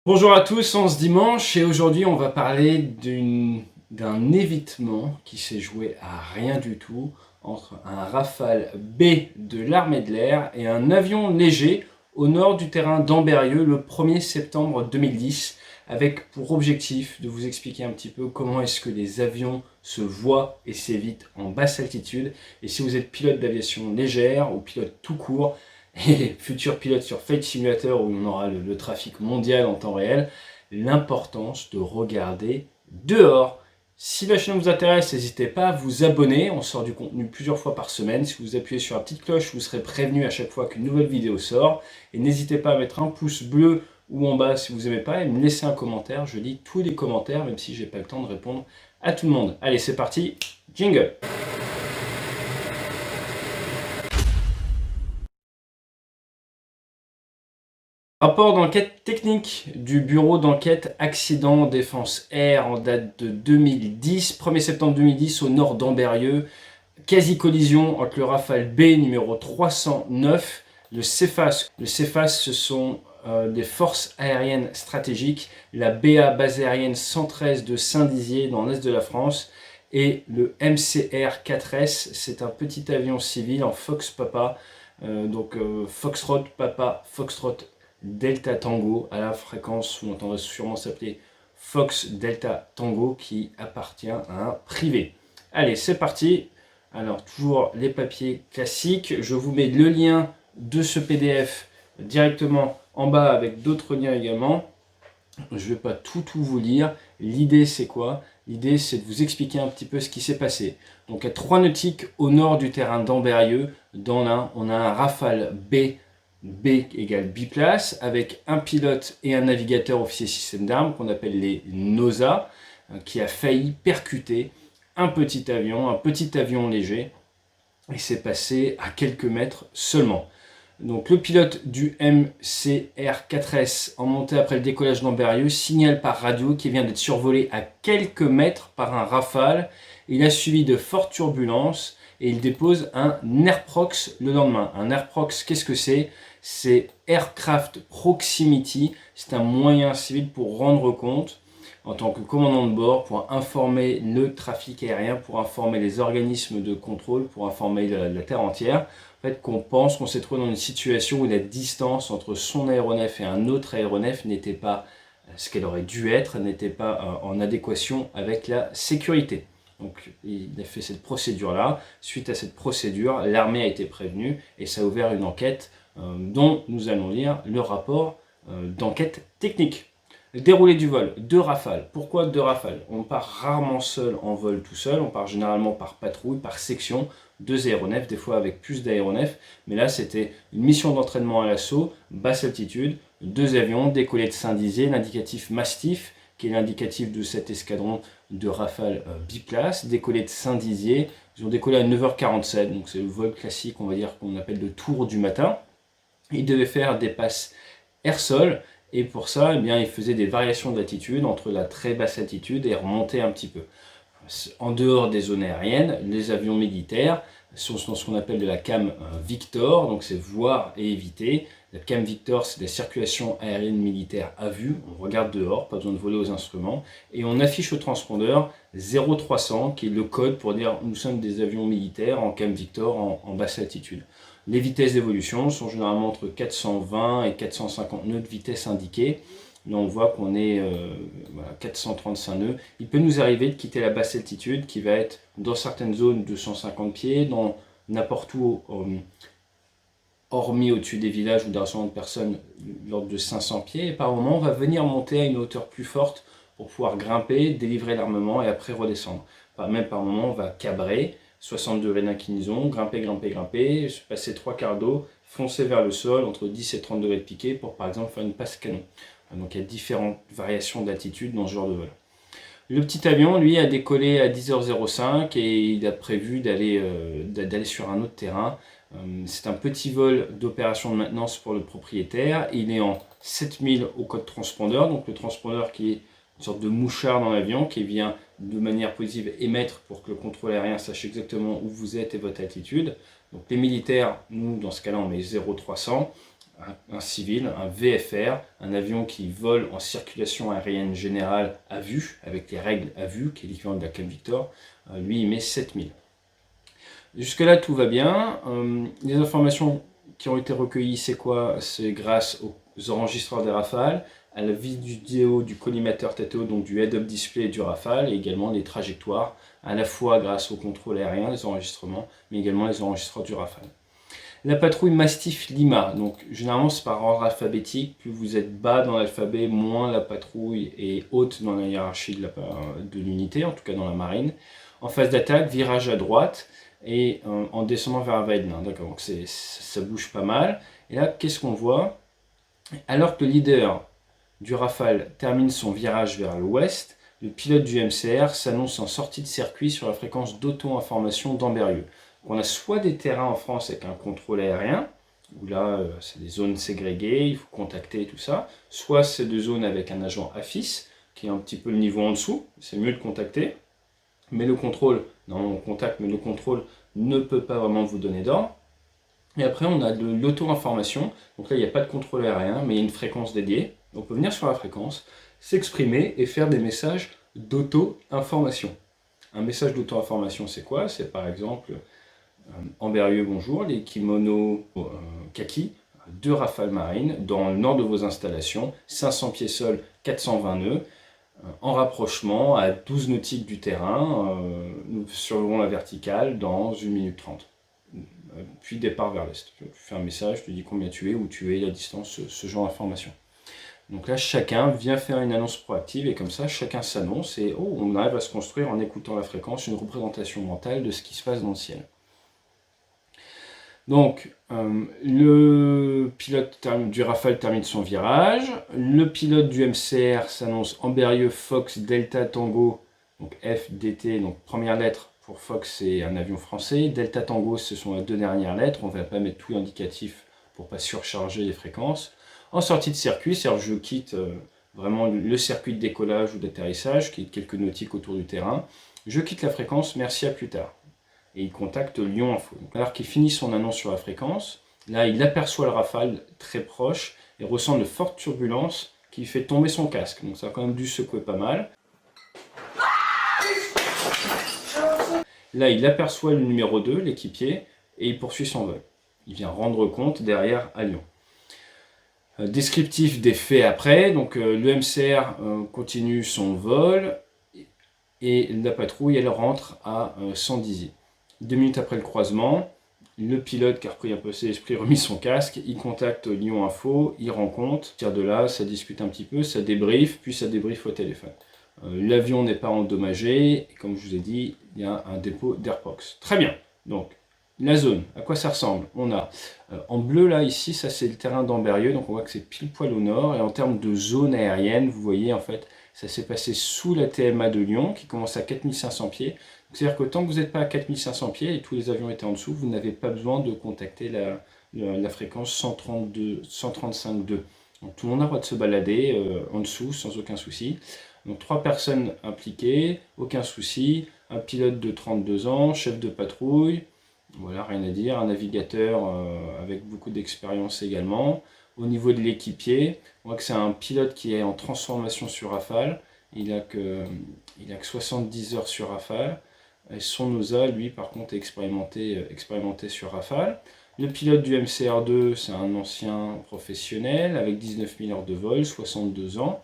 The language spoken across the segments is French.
Bonjour à tous, on se dimanche et aujourd'hui on va parler d'un évitement qui s'est joué à rien du tout entre un Rafale B de l'armée de l'air et un avion léger au nord du terrain d'Ambérieux le 1er septembre 2010 avec pour objectif de vous expliquer un petit peu comment est-ce que les avions se voient et s'évitent en basse altitude et si vous êtes pilote d'aviation légère ou pilote tout court et futur pilote sur Flight Simulator où on aura le trafic mondial en temps réel, l'importance de regarder dehors. Si la chaîne vous intéresse, n'hésitez pas à vous abonner, on sort du contenu plusieurs fois par semaine. Si vous appuyez sur la petite cloche, vous serez prévenu à chaque fois qu'une nouvelle vidéo sort. Et n'hésitez pas à mettre un pouce bleu ou en bas si vous n'aimez pas et me laisser un commentaire. Je lis tous les commentaires, même si j'ai pas le temps de répondre à tout le monde. Allez, c'est parti, jingle. Rapport d'enquête technique du bureau d'enquête accident défense air en date de 2010, 1er septembre 2010 au nord d'Ambérieux. Quasi-collision entre le Rafale B numéro 309, le CEFAS. Le CEFAS, ce sont des forces aériennes stratégiques, la BA, base aérienne 113 de Saint-Dizier dans l'est de la France, et le MCR 4S, c'est un petit avion civil en Fox Papa, Foxtrot Papa, Foxtrot Delta Tango, à la fréquence, on entendrait sûrement s'appeler Fox Delta Tango, qui appartient à un privé. Allez, c'est parti. Alors, toujours les papiers classiques. Je vous mets le lien de ce PDF directement en bas avec d'autres liens également. Je ne vais pas tout vous lire. L'idée, c'est quoi? L'idée, c'est de vous expliquer un petit peu ce qui s'est passé. Donc, à 3 nautiques au nord du terrain d'Ambérieux, dans l'Ain, on a un Rafale B, B égale biplace, avec un pilote et un navigateur officier système d'armes, qu'on appelle les NOSA, qui a failli percuter un petit avion léger, et c'est passé à quelques mètres seulement. Donc le pilote du MCR4S en montée après le décollage d'Ambérieux signale par radio qu'il vient d'être survolé à quelques mètres par un Rafale. Il a suivi de fortes turbulences et il dépose un Airprox le lendemain. Un Airprox, qu'est-ce que c'est? C'est Aircraft Proximity, c'est un moyen civil pour rendre compte en tant que commandant de bord, pour informer le trafic aérien, pour informer les organismes de contrôle, pour informer la Terre entière. En fait, qu'on pense qu'on s'est trouvé dans une situation où la distance entre son aéronef et un autre aéronef n'était pas ce qu'elle aurait dû être, n'était pas en adéquation avec la sécurité. Donc il a fait cette procédure-là. Suite à cette procédure, l'armée a été prévenue et ça a ouvert une enquête dont nous allons lire le rapport d'enquête technique. Déroulé du vol, 2 rafales. Pourquoi 2 rafales? On part rarement seul en vol tout seul, on part généralement par patrouille, par section, 2 aéronefs, des fois avec plus d'aéronefs, mais là c'était une mission d'entraînement à l'assaut, basse altitude, 2 avions décollés de Saint-Dizier, l'indicatif Mastiff, qui est l'indicatif de cet escadron de rafales biplace, décollé de Saint-Dizier, ils ont décollé à 9h47, donc c'est le vol classique, on va dire qu'on appelle le tour du matin. Ils devaient faire des passes air-sol, et pour ça, eh bien, il faisait des variations d'altitude entre la très basse altitude et remonter un petit peu. En dehors des zones aériennes, les avions militaires sont dans ce qu'on appelle de la cam Victor, donc c'est voir et éviter. La cam Victor, c'est la circulation aérienne militaire à vue, on regarde dehors, pas besoin de voler aux instruments, et on affiche au transpondeur 0300, qui est le code pour dire nous sommes des avions militaires en cam Victor en basse altitude. Les vitesses d'évolution sont généralement entre 420 et 450 nœuds de vitesse indiquée. Là, on voit qu'on est 435 nœuds. Il peut nous arriver de quitter la basse altitude, qui va être dans certaines zones de 150 pieds, dans n'importe où, hormis au-dessus des villages ou d'un rassemblement de personnes, l'ordre de 500 pieds. Et par moment, on va venir monter à une hauteur plus forte pour pouvoir grimper, délivrer l'armement et après redescendre. Même par moment, on va cabrer, 60 degrés d'inclinaison, grimper, passer 3 quarts d'eau, foncer vers le sol entre 10 et 30 degrés de piqué pour par exemple faire une passe canon. Donc il y a différentes variations d'altitude dans ce genre de vol. Le petit avion, lui, a décollé à 10h05 et il a prévu d'aller sur un autre terrain. C'est un petit vol d'opération de maintenance pour le propriétaire. Il est en 7000 au code transpondeur, donc le transpondeur qui est une sorte de mouchard dans l'avion qui vient de manière positive émettre pour que le contrôle aérien sache exactement où vous êtes et votre altitude. Donc les militaires, nous dans ce cas-là on met 0300. un civil, un VFR, un avion qui vole en circulation aérienne générale à vue, avec les règles à vue, qui est l'équivalent de la Cam Victor, lui il met 7000. Jusque-là tout va bien. Les informations qui ont été recueillies, c'est quoi? C'est grâce aux enregistreurs des Rafales, à la vidéo du collimateur tête haute, donc du head-up display du Rafale, et également les trajectoires, à la fois grâce au contrôle aérien, les enregistrements, mais également les enregistreurs du Rafale. La patrouille Mastiff Lima, donc généralement c'est par ordre alphabétique, plus vous êtes bas dans l'alphabet, moins la patrouille est haute dans la hiérarchie de l'unité, en tout cas dans la marine. En phase d'attaque, virage à droite, et en descendant vers Weidlin, d'accord, donc ça bouge pas mal. Et là, qu'est-ce qu'on voit? Alors que le leader du Rafale termine son virage vers l'ouest, le pilote du MCR s'annonce en sortie de circuit sur la fréquence d'auto-information d'Amberieu. On a soit des terrains en France avec un contrôle aérien, où là c'est des zones ségrégées, il faut contacter tout ça, soit c'est des zones avec un agent AFIS, qui est un petit peu le niveau en dessous, c'est mieux de contacter, mais le contrôle, non on contacte, mais le contrôle ne peut pas vraiment vous donner d'ordre. Et après on a de l'auto-information, donc là il n'y a pas de contrôle aérien, mais il y a une fréquence dédiée, on peut venir sur la fréquence, s'exprimer et faire des messages d'auto-information. Un message d'auto-information c'est quoi? C'est par exemple Amberieu bonjour, les kimonos kaki, 2 Rafales marines dans le nord de vos installations, 500 pieds sol, 420 nœuds, en rapprochement à 12 nautiques du terrain, nous survolons la verticale dans 1 minute 30. Puis départ vers l'est. Tu fais un message, tu dis combien tu es, où tu es, la distance, ce genre d'informations. Donc là, chacun vient faire une annonce proactive et comme ça, chacun s'annonce et on arrive à se construire en écoutant la fréquence une représentation mentale de ce qui se passe dans le ciel. Donc, le pilote du Rafale termine son virage, le pilote du MCR s'annonce Amberieu Fox Delta Tango, donc FDT, donc première lettre pour Fox c'est un avion français, Delta Tango ce sont les 2 dernières lettres, on ne va pas mettre tout l'indicatif pour ne pas surcharger les fréquences. En sortie de circuit, c'est-à-dire je quitte vraiment le circuit de décollage ou d'atterrissage, qui est quelques nautiques autour du terrain, je quitte la fréquence, merci à plus tard. Et il contacte Lyon Info. Donc, alors qu'il finit son annonce sur la fréquence, là il aperçoit le Rafale très proche et ressent de fortes turbulences qui fait tomber son casque. Donc ça a quand même dû secouer pas mal. Là il aperçoit le numéro 2, l'équipier, et il poursuit son vol. Il vient rendre compte derrière à Lyon. Descriptif des faits après, donc le MCR continue son vol et la patrouille elle rentre à 110. 2 minutes après le croisement, le pilote qui a repris un peu ses esprits, remis son casque, il contacte Lyon Info, il rend compte, tire de là, ça discute un petit peu, ça débriefe, puis ça débriefe au téléphone. L'avion n'est pas endommagé, et comme je vous ai dit, il y a un dépôt d'Airpox. Très bien, donc la zone, à quoi ça ressemble? On a en bleu là, ici, ça c'est le terrain d'Amberieu, donc on voit que c'est pile poil au nord, et en termes de zone aérienne, vous voyez en fait, ça s'est passé sous la TMA de Lyon, qui commence à 4500 pieds. C'est-à-dire que tant que vous n'êtes pas à 4500 pieds et tous les avions étaient en dessous, vous n'avez pas besoin de contacter la fréquence 135.2. Donc tout le monde a le droit de se balader en dessous sans aucun souci. Donc 3 personnes impliquées, aucun souci. Un pilote de 32 ans, chef de patrouille, voilà, rien à dire. Un navigateur avec beaucoup d'expérience également. Au niveau de l'équipier, on voit que c'est un pilote qui est en transformation sur Rafale. Il a que 70 heures sur Rafale. Et son OSA, lui, par contre, est expérimenté sur Rafale. Le pilote du MCR2, c'est un ancien professionnel avec 19 000 heures de vol, 62 ans.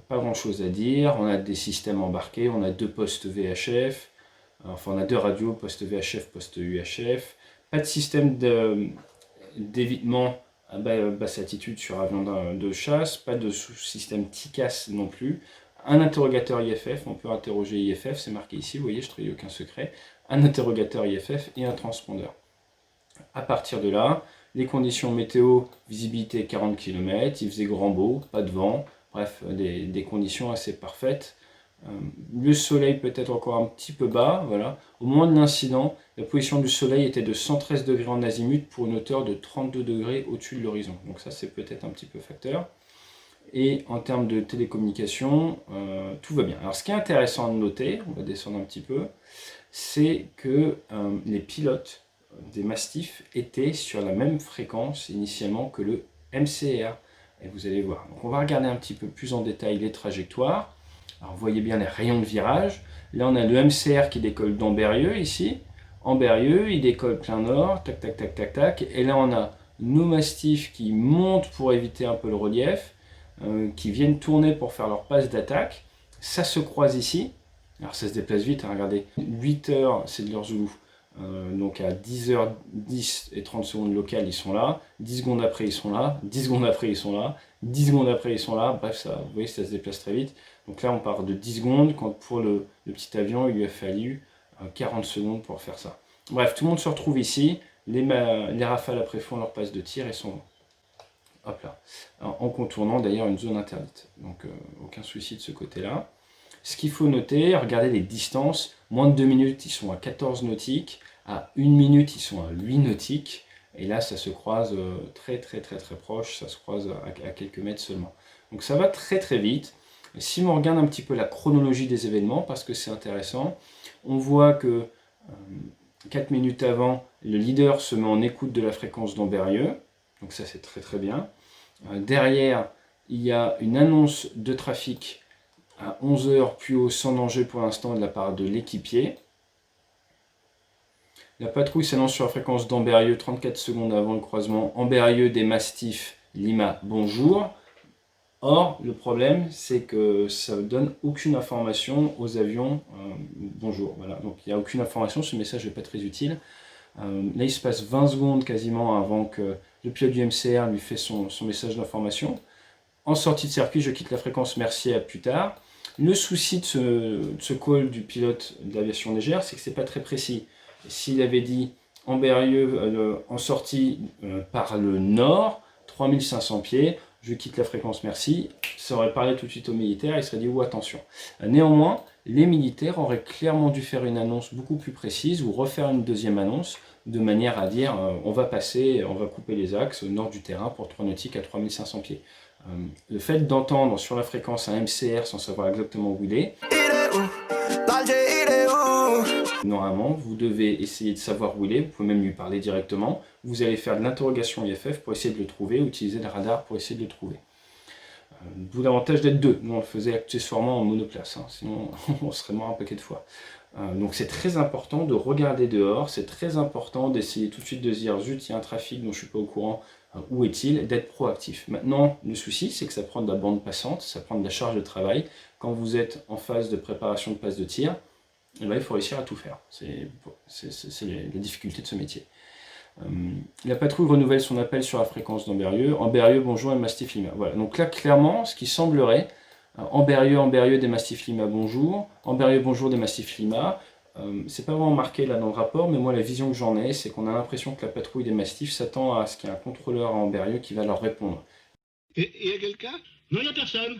Pas grand-chose à dire. On a des systèmes embarqués, on a 2 postes VHF, enfin on a 2 radios, poste VHF, poste UHF. Pas de système d'évitement à basse altitude sur avion de chasse, pas de système TICAS non plus. Un interrogateur IFF, on peut interroger IFF, c'est marqué ici, vous voyez, je ne trahis aucun secret. Un interrogateur IFF et un transpondeur. À partir de là, les conditions météo, visibilité 40 km, il faisait grand beau, pas de vent, bref, des conditions assez parfaites. Le soleil peut-être encore un petit peu bas, voilà. Au moment de l'incident, la position du soleil était de 113 degrés en azimut pour une hauteur de 32 degrés au-dessus de l'horizon. Donc ça c'est peut-être un petit peu facteur. Et en termes de télécommunication, tout va bien. Alors ce qui est intéressant de noter, on va descendre un petit peu, c'est que les pilotes des Mastifs était sur la même fréquence initialement que le MCR. Et vous allez voir. Donc on va regarder un petit peu plus en détail les trajectoires. Alors vous voyez bien les rayons de virage. Là on a le MCR qui décolle d'Ambérieux ici. Ambérieux, il décolle plein nord, tac tac tac tac tac. Et là on a nos Mastifs qui montent pour éviter un peu le relief, qui viennent tourner pour faire leur passe d'attaque. Ça se croise ici. Alors ça se déplace vite, hein, regardez. 8 heures, c'est de l'heure Zoulou. Donc à 10h10 et 30 secondes locales, ils sont là. 10 secondes après, ils sont là. 10 secondes après, ils sont là. 10 secondes après, ils sont là. Bref, ça, vous voyez, ça se déplace très vite. Donc là, on part de 10 secondes, quand pour le petit avion, il lui a fallu 40 secondes pour faire ça. Bref, tout le monde se retrouve ici. Les rafales après font leur passe de tir et sont hop là, en contournant d'ailleurs une zone interdite. Donc aucun souci de ce côté-là. Ce qu'il faut noter, regardez les distances. Moins de 2 minutes, ils sont à 14 nautiques. À 1 minute, ils sont à 8 nautiques. Et là, ça se croise très proche. Ça se croise à quelques mètres seulement. Donc ça va très vite. Si on regarde un petit peu la chronologie des événements, parce que c'est intéressant, on voit que 4 minutes avant, le leader se met en écoute de la fréquence d'Ambérieux. Donc ça, c'est très bien. Derrière, il y a une annonce de trafic à 11h, plus haut, sans danger pour l'instant de la part de l'équipier. La patrouille s'annonce sur la fréquence d'Ambérieux 34 secondes avant le croisement. Ambérieux des Mastifs, Lima, bonjour. Or, le problème, c'est que ça ne donne aucune information aux avions. Bonjour, voilà. Donc il n'y a aucune information, ce message n'est pas très utile. Là, il se passe 20 secondes quasiment avant que le pilote du MCR lui fait son message d'information. En sortie de circuit, je quitte la fréquence, merci, à plus tard. Le souci de ce call du pilote de l'aviation légère, c'est que c'est pas très précis. S'il avait dit Ambérieux en sortie par le nord, 3500 pieds, je quitte la fréquence, merci, ça aurait parlé tout de suite aux militaires, il serait dit oh attention. Néanmoins, les militaires auraient clairement dû faire une annonce beaucoup plus précise ou refaire une deuxième annonce de manière à dire on va couper les axes au nord du terrain pour 3 nautiques à 3500 pieds. Le fait d'entendre sur la fréquence un MCR sans savoir exactement où il est, normalement, vous devez essayer de savoir où il est, vous pouvez même lui parler directement, vous allez faire de l'interrogation IFF pour essayer de le trouver, utiliser le radar pour essayer de le trouver. D'où l'avantage d'être deux, nous on le faisait accessoirement en monoplace, hein, sinon on serait mort un paquet de fois. Donc c'est très important de regarder dehors, c'est très important d'essayer tout de suite de se dire zut, il y a un trafic dont je ne suis pas au courant, où est-il, d'être proactif. Maintenant, le souci, c'est que ça prend de la bande passante, ça prend de la charge de travail. Quand vous êtes en phase de préparation de passe de tir, eh bien, il faut réussir à tout faire. C'est la difficulté de ce métier. La patrouille renouvelle son appel sur la fréquence d'Ambérieux. Ambérieux, bonjour, et Mastif Lima. Voilà, donc là, clairement, ce qui semblerait, Ambérieux des Mastif Lima, bonjour. Ambérieux, bonjour des Mastif Lima. C'est pas vraiment marqué là dans le rapport, mais moi la vision que j'en ai, c'est qu'on a l'impression que la patrouille des Mastifs s'attend à ce qu'il y ait un contrôleur à Ambérieux qui va leur répondre. Et il y a quelqu'un? Non, il n'y a personne.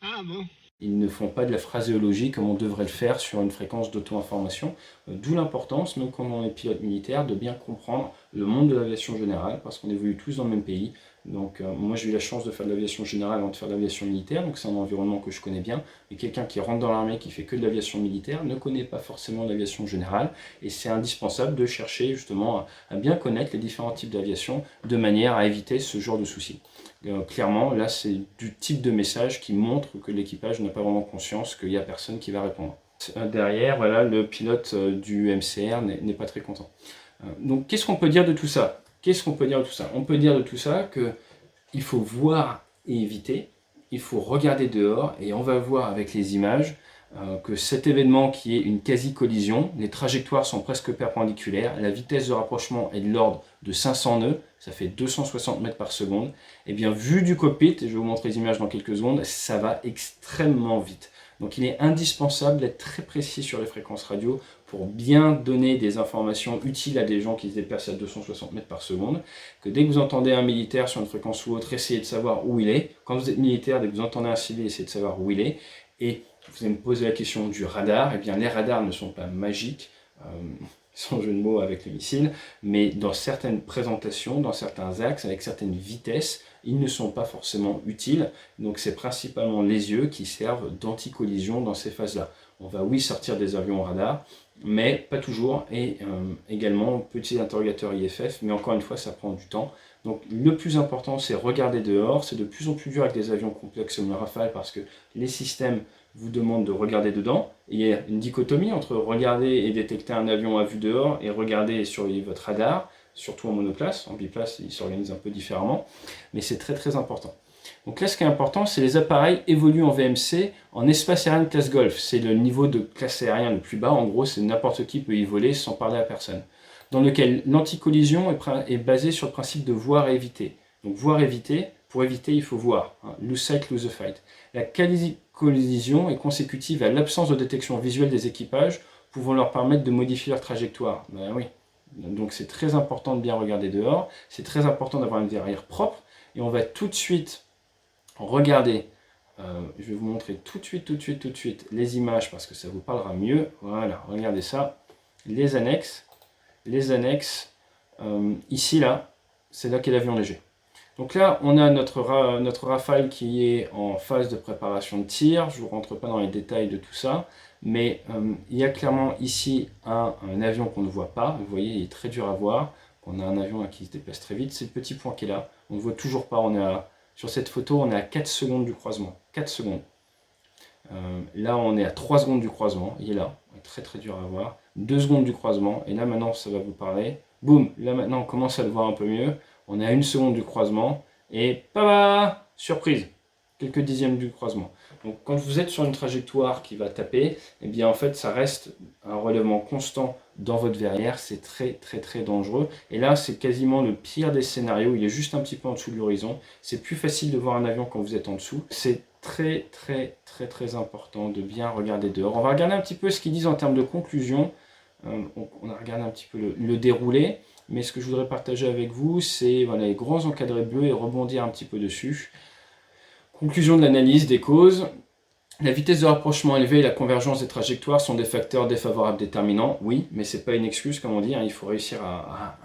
Ah bon? Ils ne font pas de la phraséologie comme on devrait le faire sur une fréquence d'auto-information, d'où l'importance, même quand on est pilote militaire, de bien comprendre le monde de l'aviation générale, parce qu'on évolue tous dans le même pays. Donc moi j'ai eu la chance de faire de l'aviation générale avant de faire de l'aviation militaire, donc c'est un environnement que je connais bien, mais quelqu'un qui rentre dans l'armée, qui fait que de l'aviation militaire, ne connaît pas forcément l'aviation générale, et c'est indispensable de chercher justement à bien connaître les différents types d'aviation, de manière à éviter ce genre de soucis. Clairement, là, c'est du type de message qui montre que l'équipage n'a pas vraiment conscience qu'il n'y a personne qui va répondre. Derrière, voilà, le pilote du MCR n'est pas très content. Donc, qu'est-ce qu'on peut dire de tout ça? On peut dire de tout ça qu'il faut voir et éviter, il faut regarder dehors, et on va voir avec les images que cet événement qui est une quasi-collision, les trajectoires sont presque perpendiculaires, la vitesse de rapprochement est de l'ordre de 500 nœuds, ça fait 260 mètres par seconde, et bien vu du cockpit, et je vais vous montrer les images dans quelques secondes, ça va extrêmement vite. Donc il est indispensable d'être très précis sur les fréquences radio pour bien donner des informations utiles à des gens qui se déplacent à 260 mètres par seconde, que dès que vous entendez un militaire sur une fréquence ou autre, essayez de savoir où il est. Quand vous êtes militaire, dès que vous entendez un civil, essayez de savoir où il est. Et vous allez me poser la question du radar. Eh bien, les radars ne sont pas magiques, sans jeu de mots avec le missile, mais dans certaines présentations, dans certains axes, avec certaines vitesses, ils ne sont pas forcément utiles. Donc c'est principalement les yeux qui servent d'anti-collision dans ces phases-là. On va oui sortir des avions radar, mais pas toujours. Et également, petit interrogateur IFF, mais encore une fois, ça prend du temps. Donc le plus important, c'est regarder dehors. C'est de plus en plus dur avec des avions complexes comme le Rafale parce que les systèmes vous demandent de regarder dedans. Il y a une dichotomie entre regarder et détecter un avion à vue dehors et regarder et surveiller votre radar, surtout en monoplace. En biplace, il s'organise un peu différemment, mais c'est très très important. Donc là, ce qui est important, c'est les appareils évoluent en VMC en espace aérien de classe Golf. C'est le niveau de classe aérien le plus bas. En gros, c'est n'importe qui peut y voler sans parler à personne. Dans lequel l'anticollision est basée sur le principe de voir et éviter. Donc voir éviter, pour éviter, il faut voir. Hein. Lose sight, lose the fight. La quasi-collision est consécutive à l'absence de détection visuelle des équipages, pouvant leur permettre de modifier leur trajectoire. Ben oui. Donc c'est très important de bien regarder dehors. C'est très important d'avoir une derrière propre. Et on va tout de suite regarder, je vais vous montrer tout de suite les images parce que ça vous parlera mieux. Voilà, regardez ça. Les annexes, ici là, c'est là qu'est l'avion léger. Donc là, on a notre Rafale qui est en phase de préparation de tir. Je ne vous rentre pas dans les détails de tout ça, mais il y a clairement ici un avion qu'on ne voit pas. Vous voyez, il est très dur à voir. On a un avion qui se déplace très vite. C'est le petit point qui est là. On ne voit toujours pas. Sur cette photo, on est à 4 secondes du croisement. 4 secondes. Là, on est à 3 secondes du croisement. Il est là. Il est très très dur à voir. 2 secondes du croisement. Et là, maintenant, ça va vous parler. Boum. Là, maintenant, on commence à le voir un peu mieux. On est à 1 seconde du croisement. Et papa, surprise. Quelques dixièmes du croisement. Donc, quand vous êtes sur une trajectoire qui va taper, eh bien, en fait, ça reste un relèvement constant dans votre verrière. C'est très, très, très dangereux. Et là, c'est quasiment le pire des scénarios. Il est juste un petit peu en dessous de l'horizon. C'est plus facile de voir un avion quand vous êtes en dessous. C'est très, très, très, très important de bien regarder dehors. On va regarder un petit peu ce qu'ils disent en termes de conclusion. On a regardé un petit peu le déroulé. Mais ce que je voudrais partager avec vous, c'est voilà, les grands encadrés bleus et rebondir un petit peu dessus. Conclusion de l'analyse des causes. La vitesse de rapprochement élevée et la convergence des trajectoires sont des facteurs défavorables déterminants. Oui, mais ce n'est pas une excuse, comme on dit. Hein, il faut réussir à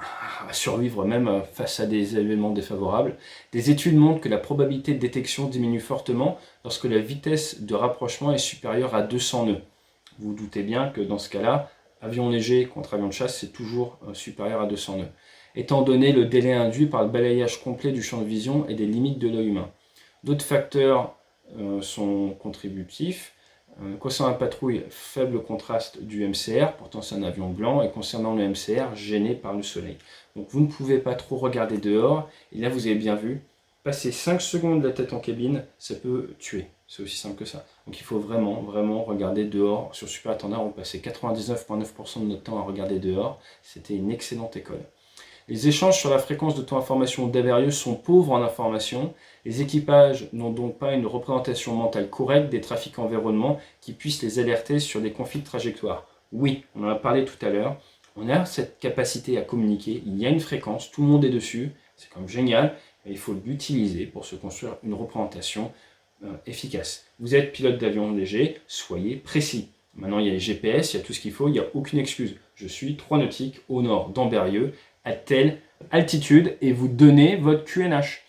survivre même face à des événements défavorables. Des études montrent que la probabilité de détection diminue fortement lorsque la vitesse de rapprochement est supérieure à 200 nœuds. Vous vous doutez bien que dans ce cas-là, avion léger contre avion de chasse, c'est toujours supérieur à 200 nœuds. Étant donné le délai induit par le balayage complet du champ de vision et des limites de l'œil humain. D'autres facteurs sont contributifs. Concernant la patrouille, faible contraste du MCR, pourtant c'est un avion blanc, et concernant le MCR, gêné par le soleil. Donc vous ne pouvez pas trop regarder dehors, et là vous avez bien vu, passer 5 secondes la tête en cabine, ça peut tuer. C'est aussi simple que ça. Donc il faut vraiment, vraiment regarder dehors. Sur Super Attendard, on passait 99,9% de notre temps à regarder dehors. C'était une excellente école. Les échanges sur la fréquence de taux d'information d'Averieux sont pauvres en information. Les équipages n'ont donc pas une représentation mentale correcte des trafics environnement qui puissent les alerter sur des conflits de trajectoire. Oui, on en a parlé tout à l'heure. On a cette capacité à communiquer. Il y a une fréquence, tout le monde est dessus. C'est quand même génial. Et il faut l'utiliser pour se construire une représentation efficace. Vous êtes pilote d'avion léger, soyez précis. Maintenant, il y a les GPS, il y a tout ce qu'il faut, il n'y a aucune excuse. Je suis 3 nautiques au nord d'Ambérieux, à telle altitude, et vous donnez votre QNH.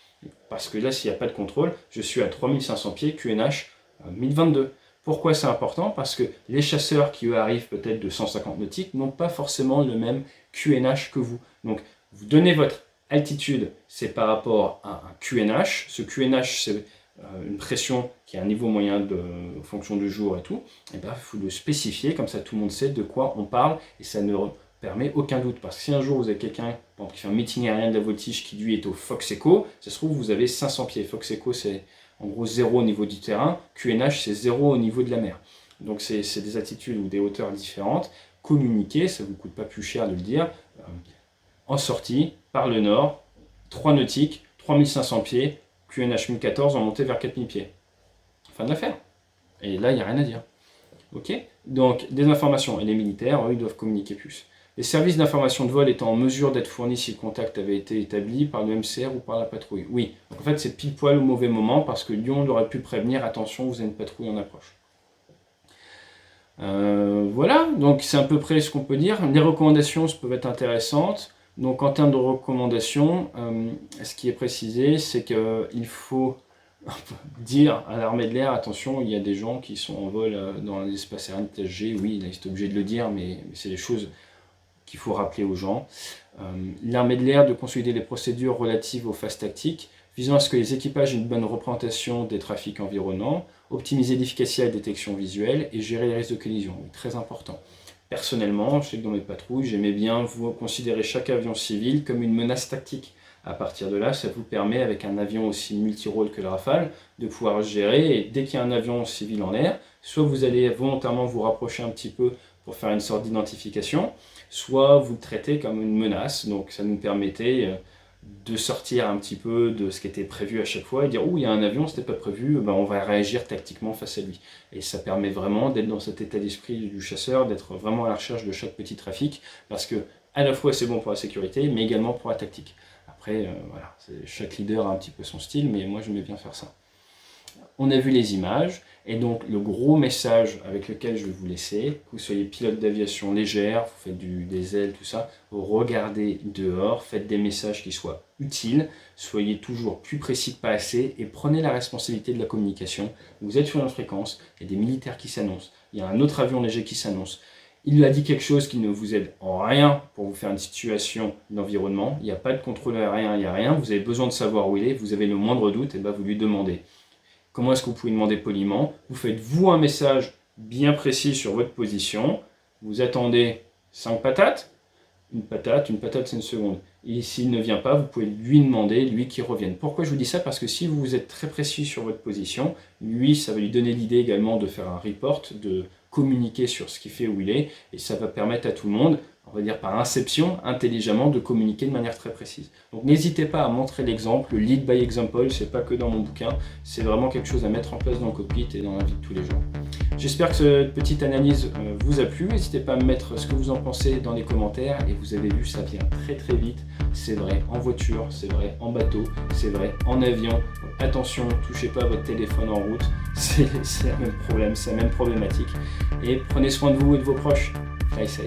Parce que là, s'il n'y a pas de contrôle, je suis à 3500 pieds, QNH 1022. Pourquoi c'est important? Parce que les chasseurs qui eux arrivent peut-être de 150 nautiques n'ont pas forcément le même QNH que vous. Donc, vous donnez votre altitude, c'est par rapport à un QNH. Ce QNH, c'est une pression qui a un niveau moyen de fonction du jour et tout. Et ben, il faut le spécifier, comme ça tout le monde sait de quoi on parle, et ça ne permet aucun doute. Parce que si un jour vous avez quelqu'un qui fait un meeting aérien de la voltige qui lui est au Fox Echo, ça se trouve vous avez 500 pieds. Fox Echo c'est en gros 0 au niveau du terrain, QNH c'est 0 au niveau de la mer. Donc c'est des altitudes ou des hauteurs différentes. Communiquer, ça ne vous coûte pas plus cher de le dire. En sortie, par le nord, 3 nautiques, 3500 pieds, QNH 1014 en montée vers 4000 pieds. Fin de l'affaire. Et là, il n'y a rien à dire. Ok? Donc, des informations. Et les militaires, eux, ils doivent communiquer plus. Les services d'information de vol étant en mesure d'être fournis si le contact avait été établi par le MCR ou par la patrouille. Oui. Donc, en fait, c'est pile poil au mauvais moment parce que Lyon aurait pu prévenir, attention, vous avez une patrouille en approche. Voilà. Donc, c'est à peu près ce qu'on peut dire. Les recommandations peuvent être intéressantes. Donc en termes de recommandations, ce qui est précisé, c'est qu'il faut dire à l'armée de l'air, attention, il y a des gens qui sont en vol dans l'espace aérien de TSG, oui, c'est obligé de le dire, mais c'est des choses qu'il faut rappeler aux gens. L'armée de l'air de consolider les procédures relatives aux phases tactiques, visant à ce que les équipages aient une bonne représentation des trafics environnants, optimiser l'efficacité de la détection visuelle et gérer les risques de collision, oui, très important. Personnellement, je sais que dans mes patrouilles, j'aimais bien vous considérer chaque avion civil comme une menace tactique. À partir de là, ça vous permet, avec un avion aussi multirôle que le Rafale, de pouvoir gérer. Et dès qu'il y a un avion civil en l'air, soit vous allez volontairement vous rapprocher un petit peu pour faire une sorte d'identification, soit vous le traitez comme une menace. Donc ça nous permettait de sortir un petit peu de ce qui était prévu à chaque fois et dire « Ouh, il y a un avion, c'était pas prévu, ben, on va réagir tactiquement face à lui ». Et ça permet vraiment d'être dans cet état d'esprit du chasseur, d'être vraiment à la recherche de chaque petit trafic, parce que à la fois c'est bon pour la sécurité, mais également pour la tactique. Après, voilà, chaque leader a un petit peu son style, mais moi j'aimais bien faire ça. On a vu les images, et donc le gros message avec lequel je vais vous laisser, que vous soyez pilote d'aviation légère, vous faites des ailes, tout ça, regardez dehors, faites des messages qui soient utiles, soyez toujours plus précis que pas assez, et prenez la responsabilité de la communication. Vous êtes sur une fréquence, il y a des militaires qui s'annoncent, il y a un autre avion léger qui s'annonce, il lui a dit quelque chose qui ne vous aide en rien pour vous faire une situation d'environnement, il n'y a pas de contrôle aérien, il n'y a rien, vous avez besoin de savoir où il est, vous avez le moindre doute, et ben vous lui demandez. Comment est-ce que vous pouvez demander poliment? Vous faites vous un message bien précis sur votre position. Vous attendez 5 patates. Une patate c'est une seconde. Et s'il ne vient pas, vous pouvez lui demander, lui qui revienne. Pourquoi je vous dis ça? Parce que si vous êtes très précis sur votre position, lui, ça va lui donner l'idée également de faire un report, de communiquer sur ce qu'il fait, où il est. Et ça va permettre à tout le monde, on va dire par inception, intelligemment, de communiquer de manière très précise. Donc n'hésitez pas à montrer l'exemple, le lead by example, c'est pas que dans mon bouquin, c'est vraiment quelque chose à mettre en place dans le cockpit et dans la vie de tous les jours. J'espère que cette petite analyse vous a plu, n'hésitez pas à me mettre ce que vous en pensez dans les commentaires, et vous avez vu, ça vient très très vite, c'est vrai en voiture, c'est vrai en bateau, c'est vrai en avion, donc attention, touchez pas votre téléphone en route, c'est le même problème, c'est la même problématique, et prenez soin de vous et de vos proches, fly safe.